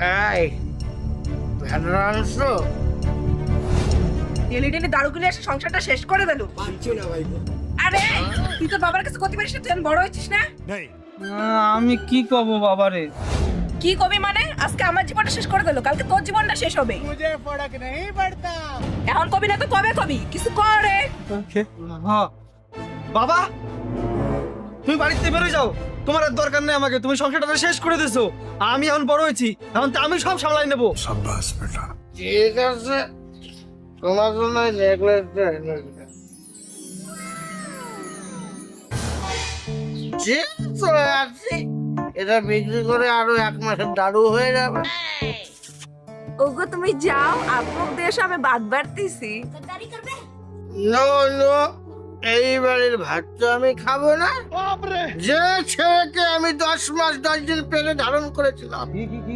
এই ভেড়া আনছো? এলিটেনে দারু কিনে এসে সংসারটা শেষ করে দিল। পারছি না ভাই। আরে তুই তো বাবার কাছে কত পারিস না, তুই এখন বড় হয়েছিস না? আমি কি কব বাবারে? কি কবি মানে? আজকে আমার জীবনটা শেষ করে দিল, কালকে তোর জীবনটা শেষ হবে। মুঝে ফরক নেই পড়তা। এখন কবি না তো কবে কবি? কিছু করে। বাবা, তুমি বাড়িতে বেরোয় যাও, তোমার আর দরকার নেই আমাকে, তুমি সংসারটা শেষ করে দিছো। আমি এখন বড় হয়েছি, এখন তো আমি সব সামলাই নেবো। ঠিক আছে, তোমার জন্য নেকলেসটা এনে দিলাম। চলে আসছি, এটা বিক্রি করে আরো 1 মাসের দারু হয়ে যাবে। ওগো তুমি যাও, আপনার দেশে আমি বাদ বাড়তেছি। নো নো, এই বাড়ির ভাত তো আমি খাবো না। যে ছেলেকে আমি 10 মাস 10 দিন পেলে ধারণ করেছিলাম,